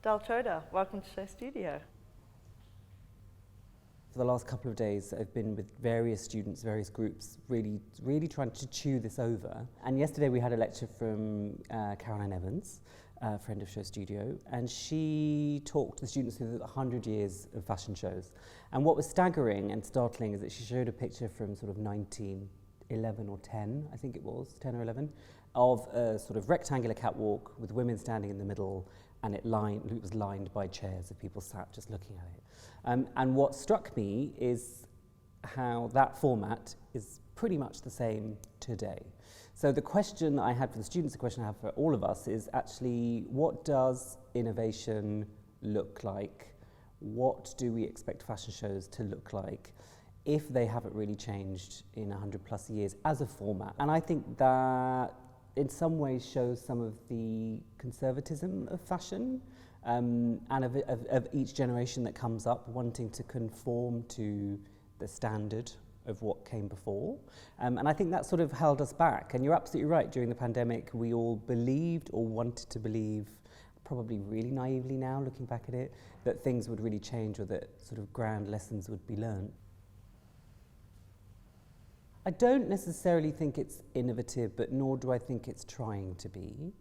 Dal Chodha. Welcome to Show Studio. For the last couple of days, I've been with various students, various groups, really trying to chew this over. And yesterday we had a lecture from Caroline Evans, a friend of Show Studio, and she talked to the students through the 100 years of fashion shows. And what was staggering and startling is that she showed a picture from sort of 1911 or 10, I think it was, 10 or 11, of a sort of rectangular catwalk with women standing in the middle, and it was lined by chairs of people sat just looking at it. And what struck me is how that format is pretty much the same today. So the question I had for the students, the question I have for all of us is actually, what does innovation look like? What do we expect fashion shows to look like if they haven't really changed in 100 plus years as a format? And I think that in some ways shows some of the conservatism of fashion and of each generation that comes up wanting to conform to the standard of what came before. And I think that sort of held us back. And you're absolutely right, during the pandemic, we all believed or wanted to believe, probably really naively now, looking back at it, that things would really change or that sort of grand lessons would be learned. I don't necessarily think it's innovative, but nor do I think it's trying to be.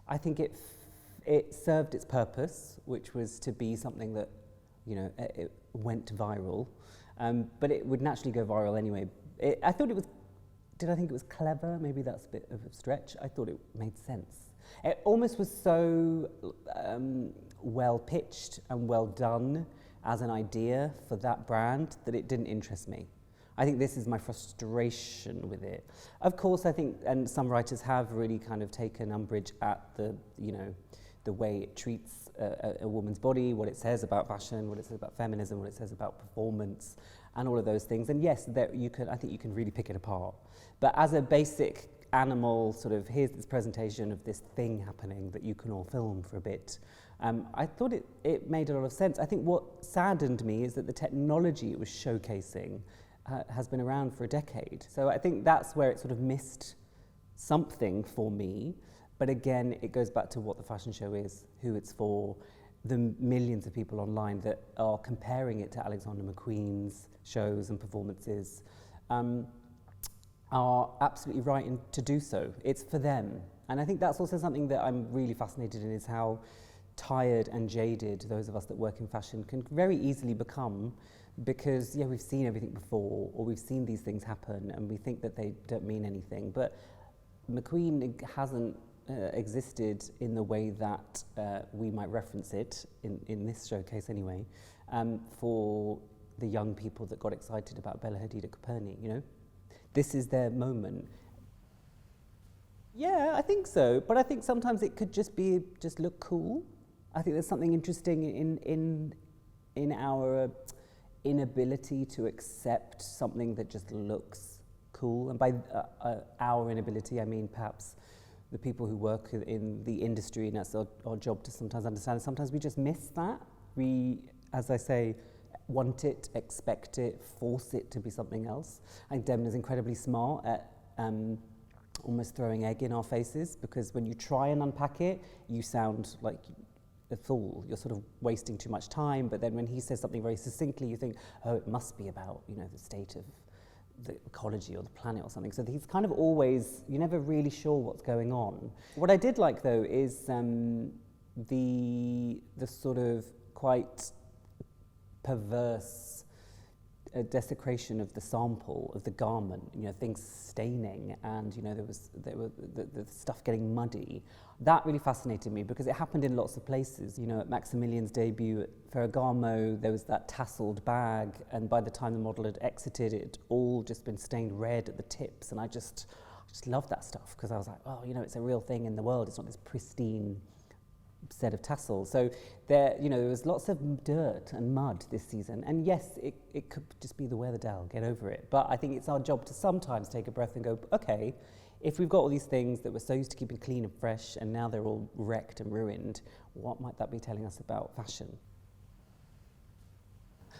I think it served its purpose, which was to be something that, it went viral. But it would naturally go viral anyway. Did I think it was clever? Maybe that's a bit of a stretch. I thought it made sense. It almost was so well pitched and well done as an idea for that brand that it didn't interest me. I think this is my frustration with it. Of course, I think, and some writers have really kind of taken umbrage at the way it treats a woman's body, what it says about fashion, what it says about feminism, what it says about performance, and all of those things. And yes, I think you can really pick it apart. But as a basic animal, sort of, here's this presentation of this thing happening that you can all film for a bit, I thought it made a lot of sense. I think what saddened me is that the technology it was showcasing has been around for a decade. So I think that's where it sort of missed something for me. But again, it goes back to what the fashion show is, who it's for, the millions of people online that are comparing it to Alexander McQueen's shows and performances are absolutely right to do so. It's for them. And I think that's also something that I'm really fascinated in, is how tired and jaded those of us that work in fashion can very easily become, because we've seen everything before, or we've seen these things happen and we think that they don't mean anything. But McQueen hasn't existed in the way that we might reference it, in this showcase anyway, for the young people that got excited about Bella Hadid at Coperni, This is their moment. Yeah, I think so, but I think sometimes it could just look cool. I think there's something interesting in our inability to accept something that just looks cool. And by our inability, I mean perhaps the people who work in the industry, and that's our job to sometimes understand. Sometimes we just miss that. We, as I say, want it, expect it, force it to be something else. I think Demna's incredibly smart at almost throwing egg in our faces, because when you try and unpack it, you sound like a fool. You're sort of wasting too much time. But then when he says something very succinctly, you think, oh, it must be about, the state of the ecology or the planet or something. So he's kind of always, you're never really sure what's going on. What I did like, though, is the sort of quite perverse desecration of the sample of the garment, things staining, and there were the stuff getting muddy. That really fascinated me, because it happened in lots of places. At Maximilian's debut at Ferragamo, there was that tasseled bag, and by the time the model had exited, it had all just been stained red at the tips, and I just loved that stuff, because I was like, oh, it's a real thing in the world. It's not this pristine set of tassels. So there was lots of dirt and mud this season, and yes, it could just be the weather, Dal, get over it. But I think it's our job to sometimes take a breath and go, okay, if we've got all these things that we're so used to keeping clean and fresh, and now they're all wrecked and ruined, what might that be telling us about fashion?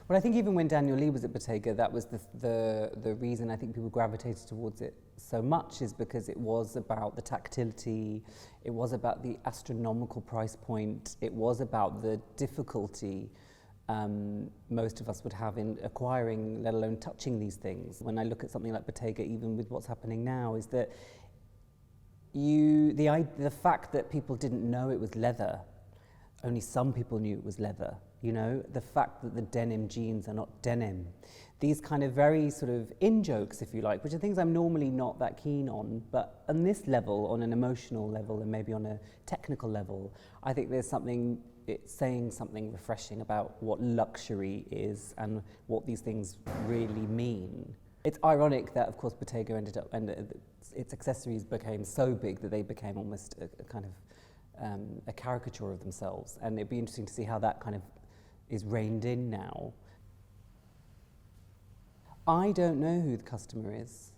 Well, I think even when Daniel Lee was at Bottega, that was the reason I think people gravitated towards it so much, is because it was about the tactility, it was about the astronomical price point, it was about the difficulty most of us would have in acquiring, let alone touching these things. When I look at something like Bottega, even with what's happening now, is that the fact that people didn't know it was leather, only some people knew it was leather. You know, the fact that the denim jeans are not denim. These kind of very sort of in-jokes, if you like, which are things I'm normally not that keen on, but on this level, on an emotional level and maybe on a technical level, I think there's something, it's saying something refreshing about what luxury is and what these things really mean. It's ironic that, of course, Bottega ended up, and its accessories became so big that they became almost a kind of a caricature of themselves, and it'd be interesting to see how that kind of is reined in now. I don't know who the customer is.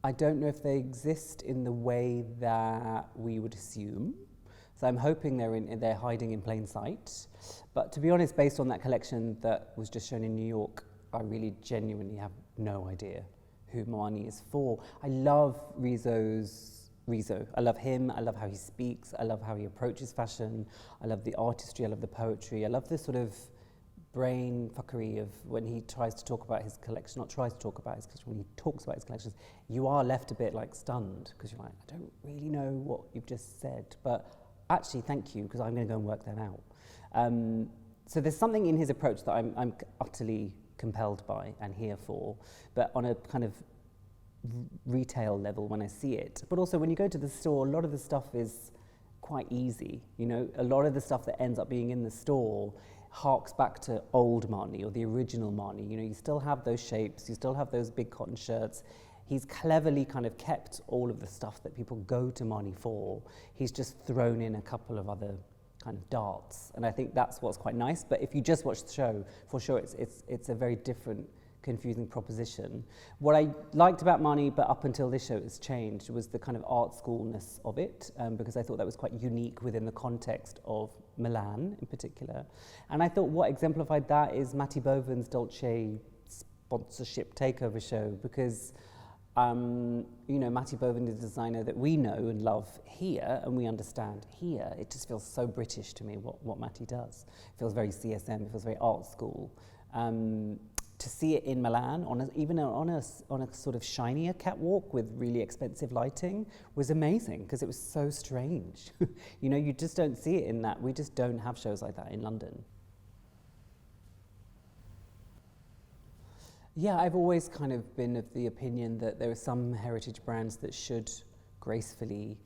I don't know if they exist in the way that we would assume. So I'm hoping they're hiding in plain sight. But to be honest, based on that collection that was just shown in New York, I really genuinely have no idea who Marni is for. I love Rizzo. I love him, I love how he speaks, I love how he approaches fashion, I love the artistry, I love the poetry, I love this sort of brain fuckery of when he tries to talk about his collection, not tries to talk about his collection, when he talks about his collections, you are left a bit like stunned, because you're like, I don't really know what you've just said, but actually thank you, because I'm going to go and work that out. So there's something in his approach that I'm utterly compelled by and here for, but on a kind of retail level when I see it. But also when you go to the store, a lot of the stuff is quite easy. You know, a lot of the stuff that ends up being in the store harks back to old Marni or the original Marni. You know, you still have those shapes, you still have those big cotton shirts. He's cleverly kind of kept all of the stuff that people go to Marni for. He's just thrown in a couple of other kind of darts, and I think that's what's quite nice. But if you just watch the show, for sure it's a very different, confusing proposition. What I liked about Marni, but up until this show it's changed, was the kind of art schoolness of it, because I thought that was quite unique within the context of Milan in particular. And I thought what exemplified that is Matty Boven's Dolce sponsorship takeover show, because you know, Matty Boven is a designer that we know and love here and we understand here. It just feels so British to me what Matty does. It feels very CSM, it feels very art school. To see it in Milan, even on a sort of shinier catwalk with really expensive lighting, was amazing, because it was so strange. You know, you just don't see it in that. We just don't have shows like that in London. Yeah, I've always kind of been of the opinion that there are some heritage brands that should gracefully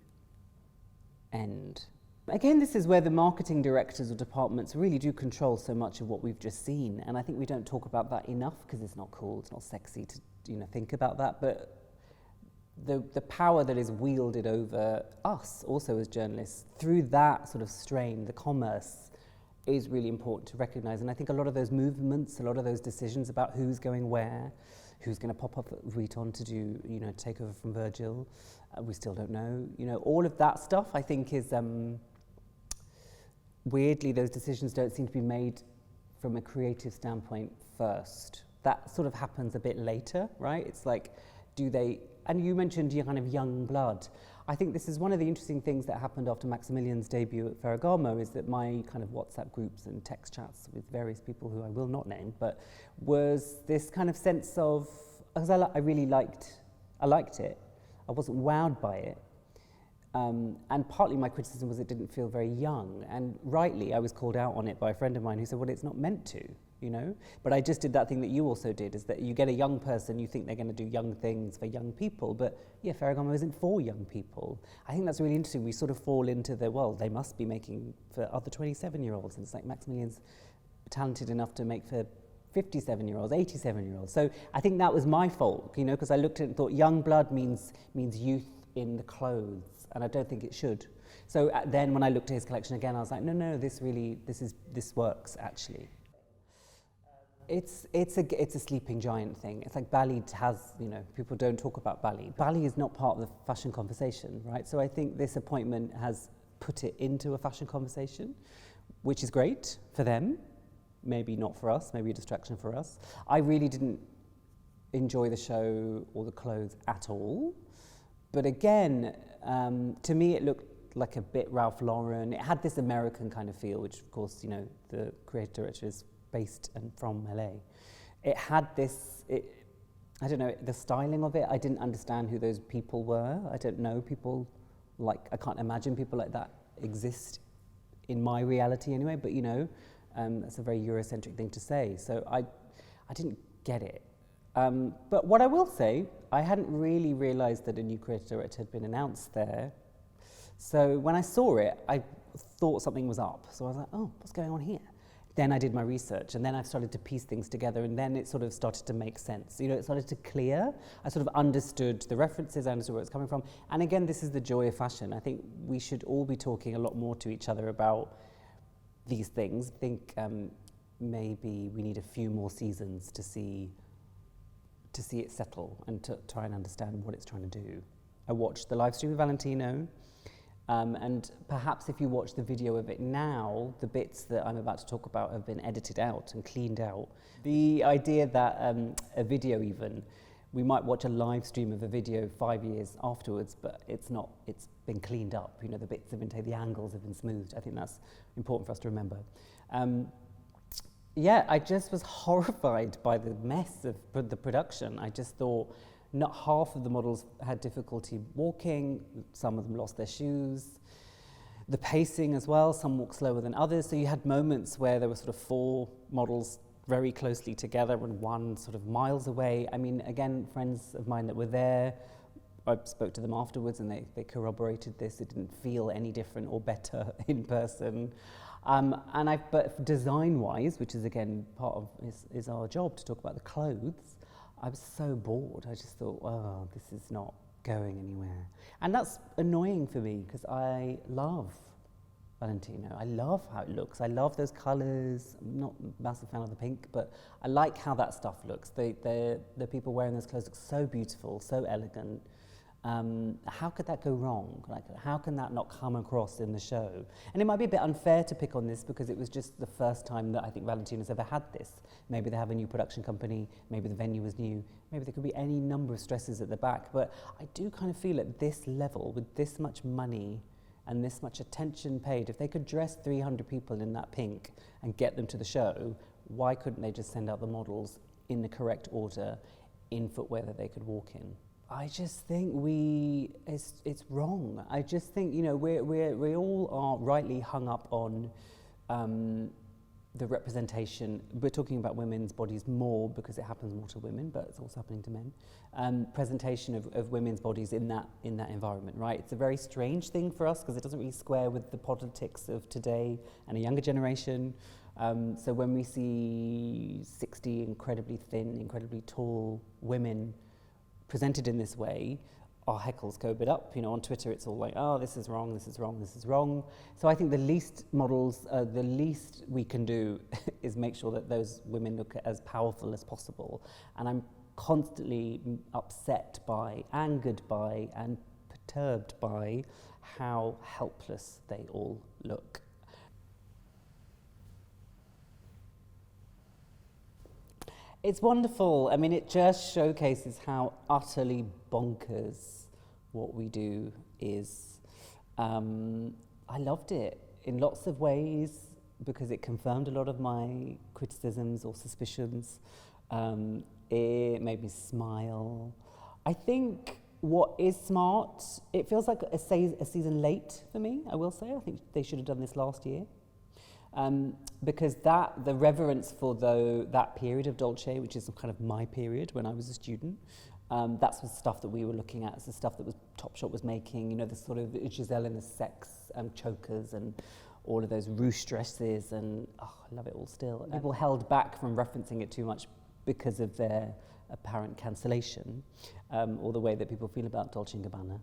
end. Again, this is where the marketing directors or departments really do control so much of what we've just seen, and I think we don't talk about that enough because it's not cool, it's not sexy to think about that, but the power that is wielded over us also as journalists through that sort of strain, the commerce, is really important to recognise. And I think a lot of those movements, a lot of those decisions about who's going where, who's going to pop up at Vuitton to do, take over from Virgil, we still don't know. All of that stuff I think is, weirdly, those decisions don't seem to be made from a creative standpoint first. That sort of happens a bit later, right? It's like, do they, and you mentioned your kind of young blood. I think this is one of the interesting things that happened after Maximilian's debut at Ferragamo, is that my kind of WhatsApp groups and text chats with various people who I will not name, but was this kind of sense of, because I really liked it. I wasn't wowed by it. And partly my criticism was it didn't feel very young. And rightly, I was called out on it by a friend of mine who said, well, it's not meant to, But I just did that thing that you also did, is that you get a young person, you think they're going to do young things for young people, but yeah, Ferragamo isn't for young people. I think that's really interesting. We sort of fall into the, well, they must be making for other 27-year-olds. And it's like Maximilian's talented enough to make for 57-year-olds, 87-year-olds. So I think that was my fault, because I looked at it and thought young blood means youth in the clothes, and I don't think it should. So then when I looked at his collection again, I was like, no, this works actually. It's a sleeping giant thing. It's like Bally has, people don't talk about Bally. Bally is not part of the fashion conversation, right? So I think this appointment has put it into a fashion conversation, which is great for them. maybe not for us, maybe a distraction for us. I really didn't enjoy the show or the clothes at all. But again, to me it looked like a bit Ralph Lauren. It had this American kind of feel, which of course, you know, the creative director is based and from LA. It had this, I don't know, the styling of it, I didn't understand who those people were. I don't know people like, I can't imagine people like that exist in my reality anyway, but you know, that's a very Eurocentric thing to say. So I didn't get it. But what I will say, I hadn't really realized that a new creative director had been announced there. So when I saw it, I thought something was up. So I was like, oh, what's going on here? Then I did my research, and then I started to piece things together, and then it sort of started to make sense. You know, it started to clear. I sort of understood the references, I understood where it's coming from. And again, this is the joy of fashion. I think we should all be talking a lot more to each other about these things. I think maybe we need a few more seasons to see it settle and to try and understand what it's trying to do. I watched the live stream with Valentino, and perhaps if you watch the video of it now, the bits that I'm about to talk about have been edited out and cleaned out. The idea that a video even, we might watch a live stream of a video 5 years afterwards, but it's not, it's been cleaned up. You know, the bits have been taken, the angles have been smoothed. I think that's important for us to remember. Yeah, I just was horrified by the mess of the production. I just thought not half of the models had difficulty walking, some of them lost their shoes. The pacing as well, some walked slower than others. So you had moments where there were sort of 4 models very closely together and one sort of miles away. I mean, again, friends of mine that were there, I spoke to them afterwards and they corroborated this. It didn't feel any different or better in person. But design-wise, which is again part of is our job to talk about the clothes, I was so bored. I just thought, oh, this is not going anywhere. And that's annoying for me because I love Valentino. I love how it looks. I love those colours. I'm not a massive fan of the pink, but I like how that stuff looks. The people wearing those clothes look so beautiful, so elegant. How could that go wrong? Like, how can that not come across in the show? And it might be a bit unfair to pick on this because it was just the first time that I think Valentino's ever had this. Maybe they have a new production company, maybe the venue was new, maybe there could be any number of stresses at the back, but I do kind of feel at this level, with this much money and this much attention paid, if they could dress 300 people in that pink and get them to the show, why couldn't they just send out the models in the correct order in footwear that they could walk in? I just think it's wrong. I just think, you know, we all are rightly hung up on the representation. We're talking about women's bodies more because it happens more to women, but it's also happening to men. Presentation of women's bodies in that environment, right? It's a very strange thing for us because it doesn't really square with the politics of today and a younger generation. So when we see 60 incredibly thin, incredibly tall women presented in this way, our heckles go a bit up. You know, on Twitter it's all like, oh, this is wrong, this is wrong, this is wrong. So I think the least we can do is make sure that those women look as powerful as possible. And I'm constantly upset by, angered by, and perturbed by how helpless they all look. It's wonderful. I mean, it just showcases how utterly bonkers what we do is. I loved it in lots of ways because it confirmed a lot of my criticisms or suspicions. It made me smile. I think what is smart, it feels like a season late for me, I will say. I think they should have done this last year. Because the reverence for that period of Dolce, which is kind of my period when I was a student, that's the stuff that we were looking at. It's the stuff that Topshop was making, you know, the sort of Giselle in the sex chokers and all of those ruche dresses, and I love it all still. People held back from referencing it too much because of their apparent cancellation, or the way that people feel about Dolce & Gabbana,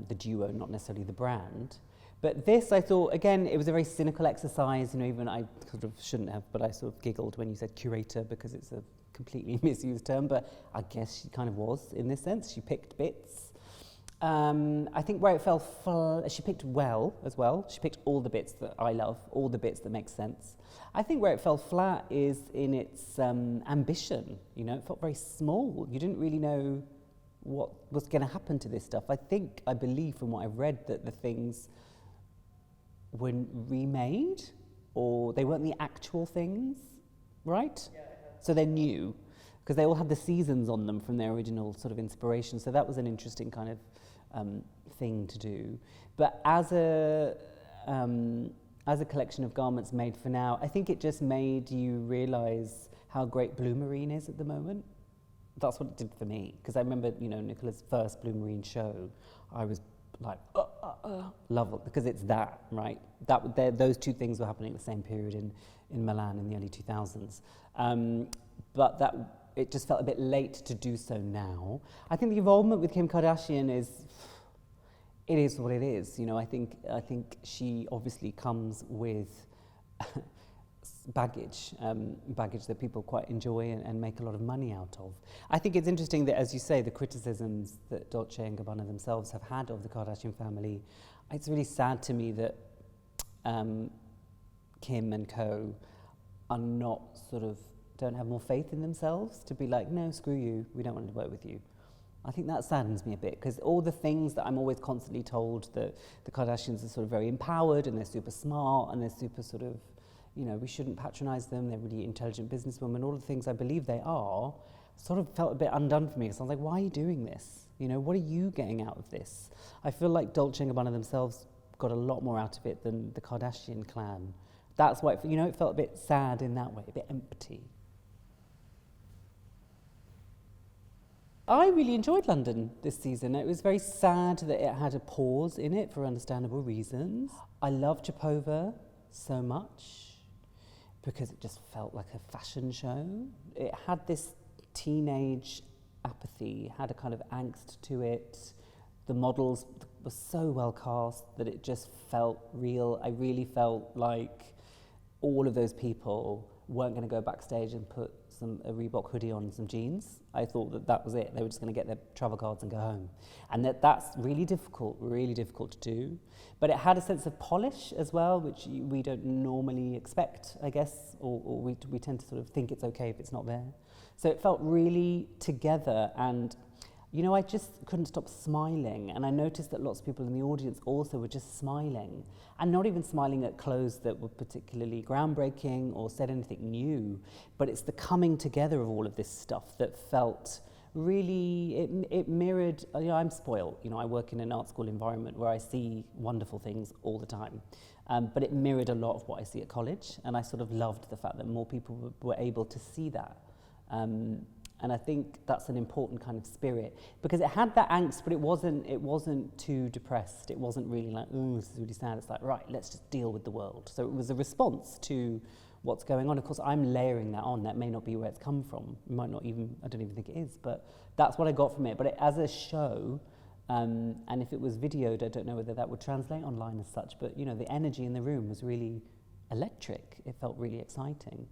the duo, not necessarily the brand. But this, I thought, again, it was a very cynical exercise. You know, even I sort of shouldn't have, but I sort of giggled when you said curator because it's a completely misused term. But I guess she kind of was in this sense. She picked bits. I think where it fell, she picked well as well. She picked all the bits that I love, all the bits that make sense. I think where it fell flat is in its ambition. You know, it felt very small. You didn't really know what was going to happen to this stuff. I believe from what I've read that the things were remade, or they weren't the actual things, right? Yeah. So they're new, because they all had the seasons on them from their original sort of inspiration. So that was an interesting kind of thing to do. But as a collection of garments made for now, I think it just made you realise how great Blue Marine is at the moment. That's what it did for me, because I remember, you know, Nicola's first Blue Marine show. I was like, love it, because it's that, right? Those two things were happening at the same period in Milan in the early 2000s. But it just felt a bit late to do so now. I think the involvement with Kim Kardashian is what it is. You know, I think she obviously comes with baggage that people quite enjoy and make a lot of money out of. I think it's interesting that, as you say, the criticisms that Dolce and Gabbana themselves have had of the Kardashian family, it's really sad to me that Kim and co are not don't have more faith in themselves to be like, no, screw you, we don't want to work with you. I think that saddens me a bit, because all the things that I'm always constantly told, that the Kardashians are sort of very empowered and they're super smart and they're super sort of, you know, we shouldn't patronize them, they're really intelligent businesswomen, all the things I believe they are, sort of felt a bit undone for me. So I was like, why are you doing this? You know, what are you getting out of this? I feel like Dolce and Gabbana themselves got a lot more out of it than the Kardashian clan. That's why, you know, it felt a bit sad in that way, a bit empty. I really enjoyed London this season. It was very sad that it had a pause in it for understandable reasons. I love Chopova so much because it just felt like a fashion show. It had this teenage apathy, had a kind of angst to it. The models were so well cast that it just felt real. I really felt like all of those people weren't going to go backstage and put a Reebok hoodie on and some jeans. I thought that was it. They were just going to get their travel cards and go home. And that's really difficult to do. But it had a sense of polish as well, which we don't normally expect, I guess, or we tend to sort of think it's okay if it's not there. So it felt really together, and you know, I just couldn't stop smiling, and I noticed that lots of people in the audience also were just smiling, and not even smiling at clothes that were particularly groundbreaking or said anything new, but it's the coming together of all of this stuff that felt really, it mirrored, you know, I'm spoiled, you know, I work in an art school environment where I see wonderful things all the time, but it mirrored a lot of what I see at college, and I sort of loved the fact that more people were able to see that. And I think that's an important kind of spirit, because it had that angst, but it wasn't too depressed. It wasn't really like, oh, this is really sad. It's like, right, let's just deal with the world. So it was a response to what's going on. Of course, I'm layering that on. That may not be where it's come from. It might not even, I don't even think it is, but that's what I got from it. But as a show, and if it was videoed, I don't know whether that would translate online as such, but you know, the energy in the room was really electric. It felt really exciting.